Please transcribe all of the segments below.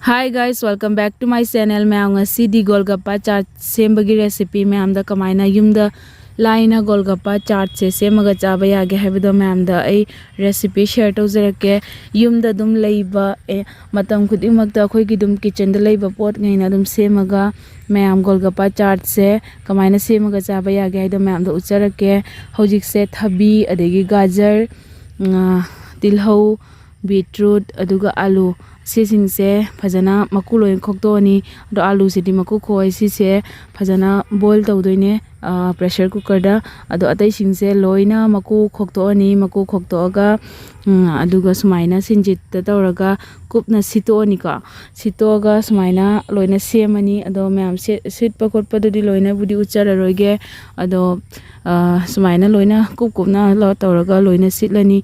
Hi guys, welcome back to my channel. मैं ngasi di Golgappa chaat sembagi recipe ma'am दा कमाइना yumda लाइना Golgappa chaat से semaga chaba yage habido ma'am दा ai recipe share tawzarake yumda dum leiba matam khudimakta khoi gi dum kitchen da leiba pot ngaina dum semaga ma'am Golgappa chaat से कमाइना semaga chaba yage haido ma'am दा ucharake hojik se thabi adegi gajar tilhau beetroot aduga alu से फजना मकु lion खोक्तोनी दो आलू सिदी मकु खोय से फजना boil तौदोइने pressure cooker दा अदो अतै सिंसे लोइना मकु खोक्तोनी मकु खोक्तोगा अदुगा सुमाइना सिंजित तौरगा कुपना सितोनी का सितोगा सुमाइना लोइना सेमनी अदो मैम से सिटपा खोटपदुदी लोइना बुदी उच्चार रोइगे अदो सुमाइना लोइना कुपकुपना लो तौरगा लोइना सिटलनी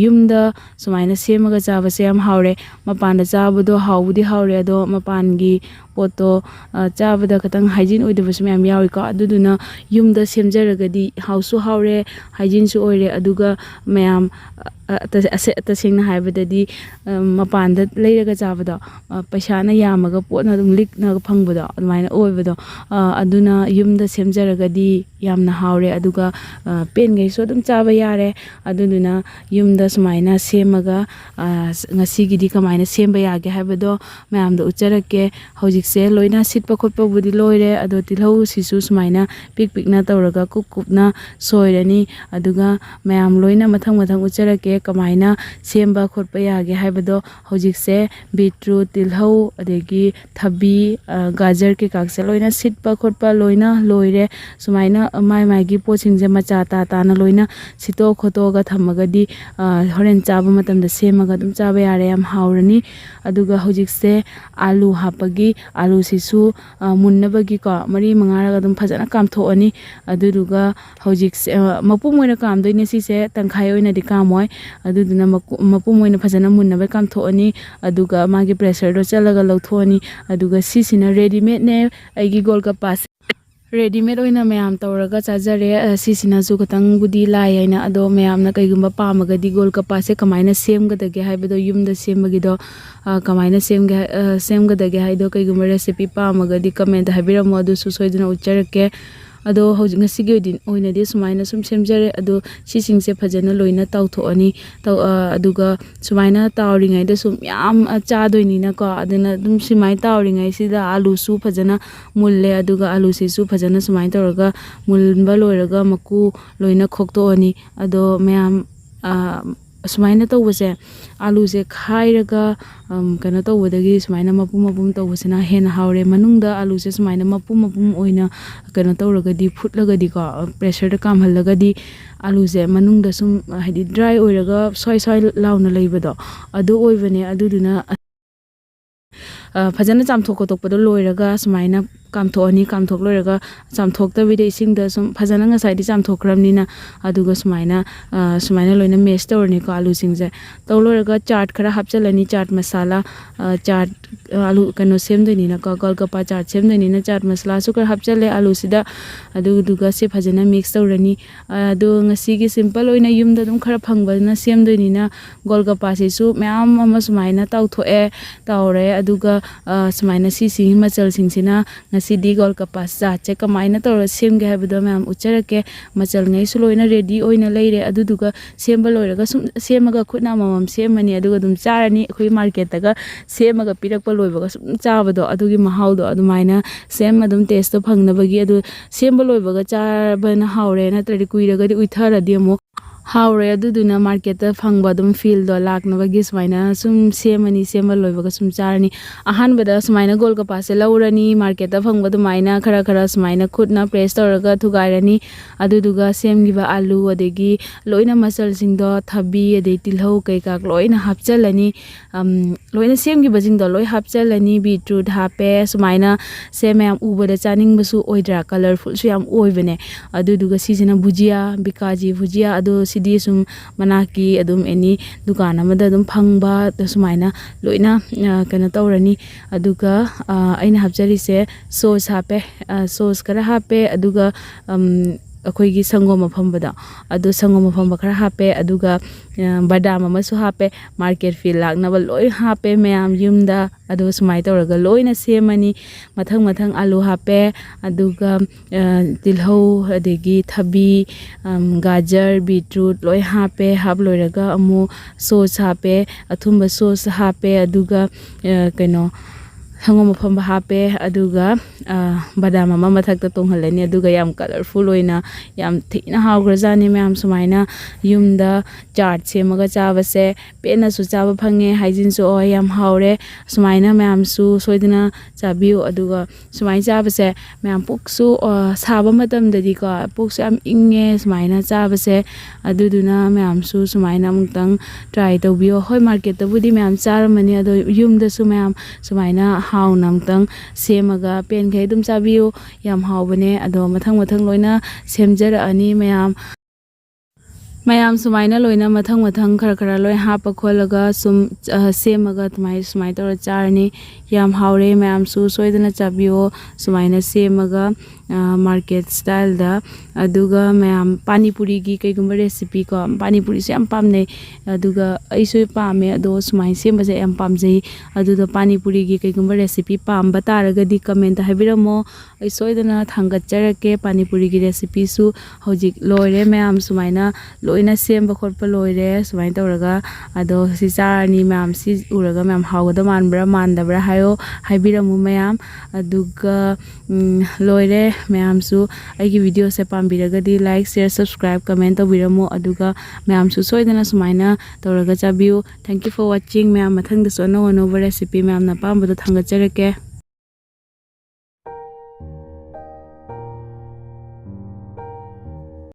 युमदा सुमाइना सेमगा चाबसे याम हावरे मपान चाबदो हावबुदी हावरे अदो मपानगी पोतो चाबदा खतंग हाइजीन ओइदबस मैम याविका अदुदुना युमदा सेमजरगदी हाउसु हावरे हाइजीनसु ओइरे अदुगा मैम तसेंगना हाइबददी मपानदा लेरगा चाबदा पैसाना यामगा पोतना दुम लिकना फंगबदा अदुमाइना ओइबदो अदुना युमदा सेमजरगदी यामना हावरे अदुगा पेनगैसो दुम चाबा यारे अदुदुना युमदा सुमाइना सेमगा ngasiगidi कमाइना सेमबा यागे हाइबदो मैमदा उच्चरके हौजिकसे लोइना सिटपा खोटपा बुदी लोइरे अदो तिलहौ सिसु सुमाइना पिक पिकना तौरगा कुपकुपना सोइरनी अदुगा मैम लोइना मथंग मथंग उच्चरके कमाइना सेमबा खोटपा यागे हाइबदो हौजिकसे बीटरूट तिलहौ अदेगी थबी गाजर के काकसे लोइना सिटपा खोटपा लोइना लोइरे सुमाइना माइ माइगी पोचिंगजे मचा ताना लोइना सितो खोतोगा थमगदी होरेन चाबा मतमदा सेमगा दुम चाबा यारे याम हावरनी अदुगा हौजिकसे आलू हापगी आलू सिसु मुन्नबगी को मरी मंगारगा दुम फजना कामथोअनी अदुदुगा हौजिकसे मपुम मोइना कामदोइने सिसे तंखाय ओइना दि कामोय अदुदुना मपुम मोइना फजना मुन्नबे कामथोअनी अदुगा मागी प्रेशर दो चलगा लौथोअनी अदुगा सिसिना रेडीमेड ने आइगी गोलगप्पा रेडीमेड ओइना मैम तौरगा चाजरे सिसिनाजु खतंग बुदी लाई हैना अदो मैमना कईगुंबा पामगदी गोलगप्पा से कमाइना सेमगदगे हाइबदो युमदा सेमगिदो कमाइना सेमगदगे हाइदो कईगुंबा रेसिपी पामगदी कमेंट हाइबिरमो अदुसु सोइदना उच्चरके अदो हौजिक ngasiगी ओइनादि सुमाइना सुम सेमजरे अदो सिसिंगसे फजना लोइना ताउथोअनी अदुगा सुमाइना तावरिङाइदा सुम याम चादोइनिना को अदना दुम सिमाइ तावरिङाइ सिदा आलू सु फजना मुल्ले अदुगा आलू सिसु फजना सुमाइ तौरगा मुलबा लोइरगा मकु लोइना खोक्तोअनी अदो मैम सुमाइना तौबसे आलू से खाइरगा कनो तौबदगी सुमाइना मपुम मपुम तौबसेना हेना हावरे मनुंगदा आलू से सुमाइना मपुम मपुम ओइना कनो तौरगदी फुटलगदी को प्रेशर द कामहलगदी आलू से मनुंगदा सुम हाइदि ड्राई ओइरगा सोय सोय लाउना लेबदो अदु ओइबने अदुदुना फजना चामथोक तोपदो लोइरगा सुमाइना कामथोअनी कामथोक लोइरगा चामथोक्तबिदे इसिंगदा सुम फजना ngसाइदि चामथोक्रमनिना अदुगा सुमाइना लोइना मेश तौरनी को आलू सिंगजे तौलोरगा चाट खरा हापचलनी चाट मसाला चाट आलू कनो सेमदोइनिना को गोलगप्पा चाट सेमदोइनिना चाट मसाला सुकर हापचले आलू सिदा अदुगा से फजना मिक्स तौरनी अदु ngasiगी सिंपल ओइना युमदा दुम खरा फंगबना सेमदोइनिना गोलगप्पा सिसु मैम अमा सुमाइना ताउथोए ताउरे अदुगा सुमाइना सिसि मचल सिंसिना ngasi गोलगप्पा चाट कमाइना तौर सेमगे हाइबदो मैम उच्चरके मचल ngaisu लोइना रेडी ओइना लेरे अदुदुगा सेमबा लोइरगा सुम सेमगा खुना ममम सेमनी अदुगा दुम चारनी अखोइ मार्केट तगा सेमगा पिरकपा लोइबगा सुम चाबदो अदुगी महाउदो अदुमाइना सेम अदुम टेस्ट तो फंगनबगी अदु सेमबा लोइबगा चारबना हावरे नत्रदि कुइरगदि उइथरदि अमो हावरे अदुदुना मार्केट फंगबा दुम फील दो लाकनबगी सुमाइना सुम सेमनी सेमबा लोइबगा सुम चारनी अहानबदा सुमाइना गोलगप्पा से लौरनी मार्केट फंगबा दुमाइना खरा खरा सुमाइना खुदना प्रेस तौरगा थुगाइरनी अदुदुगा सेमगिबा आलू अदेगी लोइना मसल सिंगदो थबी अदे तिलहौ कैका लोइना हापचलनी लोइना सेमगिबा सिंगदो लोइ हापचलनी बीटरूट हापे सुमाइना सेम याम उबदा चानिंगबसु ओइद्रा कलरफुल सु याम ओइबने अदुदुगा सिजना भुजिया बिकाजी भुजिया अदु सिदी सुम मनाकी अदुम एनी दुकान अमदा अदुम फंगबा सुमाइना लोइना कनो तौरनी अदुगा अइना हापचरिसे सॉस हापे सॉस करा हापे अदुगा ꯑꯩꯈꯣꯏꯒꯤ ꯁꯪꯒꯣꯝ ꯑꯐꯝꯕꯗꯣ ꯑꯗꯨ ꯁꯪꯒꯣꯝ ꯑꯐꯝꯕ ꯈꯔ ꯍꯥꯞꯄꯦ ꯑꯗꯨꯒ ꯕꯗꯥꯝ ꯑꯃꯁꯨ ꯍꯥꯞꯄꯦ ꯃꯥꯔꯀꯦꯠ ꯐꯤꯜ ꯂꯥꯛꯅꯕ ꯂꯣꯏ ꯍꯥꯞꯄꯦ ꯃꯌꯥꯝ ꯌꯨꯝꯗ ꯑꯗꯨꯒ ꯁꯨꯃꯥꯏꯅ ꯇꯧꯔꯒ ꯂꯣꯏꯅ ꯁꯦꯝꯃꯅꯤ ꯃꯊꯪ ꯃꯊꯪ ꯑꯂꯨ ꯍꯥꯞꯄꯦ ꯑꯗꯨꯒ ꯇꯤꯜꯍꯧ ꯑꯗꯒꯤ ꯊꯕꯤ ꯒꯥꯖꯔ ꯕꯤꯇ꯭ꯔꯨꯠ ꯂꯣꯏ ꯍꯥꯞꯄꯦ ꯂꯣꯏꯔꯒ ꯑꯃꯨꯛ ꯁꯣꯁ ꯍꯥꯞꯄꯦ ꯑꯊꯨꯝꯕ ꯁꯣꯁ ꯍꯥꯞꯄꯦ ꯑꯗꯨꯒ ꯀꯩꯅꯣ ꯁꯪꯒꯣꯝ ꯑꯐꯝꯕ ꯍꯥꯞꯄꯦ ꯑꯗꯨꯒ ꯕꯗꯥꯝ ꯑꯃ ꯃꯊꯛꯇ ꯇꯣꯡꯍꯜꯂꯅꯤ ꯑꯗꯨꯒ ꯌꯥꯝ ꯀꯂꯔꯐꯨꯜ ꯑꯣꯏꯅ ꯌꯥꯝ ꯊꯤꯅ ꯍꯥꯎꯈ꯭ꯔꯖꯥꯠꯅꯤ ꯃꯌꯥꯝ ꯁꯨꯃꯥꯏꯅ ꯌꯨꯝꯗ ꯆꯥꯠ ꯁꯦꯝꯃꯒ ꯆꯥꯕꯁꯦ ꯄꯦꯟꯅꯁꯨ ꯆꯥꯕ ꯐꯪꯉꯦ ꯍꯥꯏꯖꯤꯟꯁꯨ ꯑꯣꯏ ꯌꯥꯝ ꯍꯥꯎꯔꯦ ꯁꯨꯃꯥꯏꯅ ꯃꯌꯥꯝꯁꯨ ꯁꯣꯏꯗꯅ ꯆꯥꯕꯤꯌꯨ ꯑꯗꯨꯒ ꯁꯨꯃꯥꯏꯅ ꯆꯥꯕꯁꯦ ꯃꯌꯥꯝ ꯄꯨꯛꯁꯨ ꯁꯥꯕ ꯃꯇꯝꯗꯗꯤꯀꯣ ꯄꯨꯛꯁꯨ ꯌꯥꯝ ꯏꯪꯉꯦ ꯁꯨꯃꯥꯏꯅ ꯆꯥꯕꯁꯦ ꯑꯗꯨꯗꯨꯅ ꯃꯌꯥꯝꯁꯨ ꯁꯨꯃꯥꯏꯅ ꯑꯃꯨꯛꯇꯪ ଟ୍ରାꯏ ꯇꯧꯕꯤꯌꯣ ꯍꯣꯏ ꯃꯥꯔꯀꯦꯠꯇꯕꯨꯗꯤ ꯃꯌꯥꯝ ꯆꯥꯔꯝꯃꯅꯤ ꯑꯗꯣ ꯌꯨꯝꯗꯁꯨ ꯃꯌꯥꯝ ꯁꯨꯃꯥꯏꯅ ꯍꯥꯎꯅ ꯑꯃꯨꯛꯇꯪ ꯁꯦꯝꯃꯒ ꯄꯦꯟꯈꯩ ꯑꯗꯨꯝ ꯆꯥꯕꯤꯌꯨ ꯌꯥꯝ ꯍꯥꯎꯕꯅꯦ ꯑꯗꯣ ꯃꯊꯪ ꯃꯊꯪ ꯂꯣꯏꯅ ꯁꯦꯝꯖꯔꯛꯑꯅꯤ ꯃꯌꯥꯝ ꯁꯨꯃꯥꯏꯅ ꯂꯣꯏꯅ ꯃꯊꯪ ꯃꯊꯪ ꯈꯔ ꯈꯔ ꯂꯣꯏ ꯍꯥꯞꯄ ꯈꯣꯠꯂꯒ ꯁꯨꯝ ꯁꯦꯝꯃꯒ ꯁꯨꯃꯥꯏꯅ ꯇꯧꯔ ꯆꯥꯔꯅꯤ ꯌꯥꯝ ꯍꯥꯎꯔꯦ ꯃꯌꯥꯝꯁꯨ ꯁꯣꯏꯗꯅ ꯆꯥꯕꯤꯌꯣ ꯁꯨꯃꯥꯏꯅ ꯁꯦꯝꯃꯒ ꯃꯥꯔꯀꯦꯠ ꯁ꯭ꯇꯥꯏꯜꯗ ꯑꯗꯨꯒ ꯃꯌꯥꯝ ꯄꯥꯅꯤꯄꯨꯔꯤꯒꯤ ꯀꯩꯒꯨꯝꯕ ꯔꯦꯁꯤꯄꯤ ꯀꯣ ꯄꯥꯅꯤꯄꯨꯔꯤꯁꯦ ꯌꯥꯝ ꯄꯥꯝꯅꯩ ꯑꯗꯨꯒ ꯑꯩꯁꯨ ꯄꯥꯝꯃꯦ ꯑꯗꯣ ꯁꯨꯃꯥꯏꯅ ꯁꯦꯝꯕꯁꯦ ꯌꯥꯝ ꯄꯥꯝꯖꯩ ꯑꯗꯨꯗ ꯄꯥꯅꯤꯄꯨꯔꯤꯒꯤ ꯀꯩꯒꯨꯝꯕ ꯔꯦꯁꯤꯄꯤ ꯄꯥꯝꯕ ꯇꯥꯔꯒꯗꯤ ꯀꯃꯦꯟꯇ ꯍꯥꯏꯕꯤꯔꯝꯃꯣ ꯑꯩ ꯁꯣꯏꯗꯅ ꯊꯥꯡꯒꯠꯆꯔꯛꯀꯦ ꯄꯥꯅꯤꯄꯨꯔꯤꯒꯤ ꯔꯦꯁꯤꯄꯤꯁꯨ ꯍꯧꯖꯤꯛ ꯂꯣꯏꯔꯦ ꯃꯌꯥꯝ ꯁꯨꯃꯥꯏꯅ ꯂꯣꯏꯅ ꯁꯦꯝꯕ ꯈꯣꯠꯄ ꯂꯣꯏꯔꯦ ꯁꯨꯃꯥꯏꯅ ꯇꯧꯔꯒ ꯑꯗꯣ ꯁꯤ ꯆꯥꯔꯅꯤ ꯃꯌꯥꯝ ꯁꯤ ꯎꯔꯒ ꯃꯌꯥꯝ ꯍꯥꯎꯒꯗꯕ ꯃꯥꯟꯕ꯭ꯔꯥ ꯃꯥꯟꯗꯕ꯭ꯔꯥ ꯍꯥꯏꯕꯤꯔꯝꯃꯨ ꯃꯌꯥꯝ ꯑꯗꯨꯒ ꯂꯣꯏꯔꯦ ꯃꯌꯥꯝꯁꯨ ꯑꯩꯒꯤ ꯚꯤꯗꯤꯑꯣꯁꯦ ꯄꯥꯝꯕꯤꯔꯒꯗꯤ ꯂꯥꯏꯛ ꯁꯤꯌꯔ ꯁꯕꯁꯀ꯭ꯔꯥꯏꯕ ꯀꯃꯦꯟ ꯇꯧꯕꯤꯔꯝꯃꯣ ꯑꯗꯨꯒ ꯃꯌꯥꯝꯁꯨ ꯁꯣꯏꯗꯅ ꯁꯨꯃꯥꯏꯅ ꯇꯧꯔꯒ ꯆꯥꯕꯤꯌꯨ ꯊꯦꯡꯛ ꯌꯨ ꯐꯣꯔ ꯋꯥꯆꯤꯡ ꯃꯌꯥꯝ ꯃꯊꯪꯗꯁꯨ ꯑꯅꯧ ꯑꯅꯧꯕ ꯔꯦꯁꯤꯄꯤ ꯃꯌꯥꯝꯅ ꯑꯄꯥꯝꯕꯗꯣ ꯊꯥꯡꯒꯠꯆꯔꯛꯀꯦ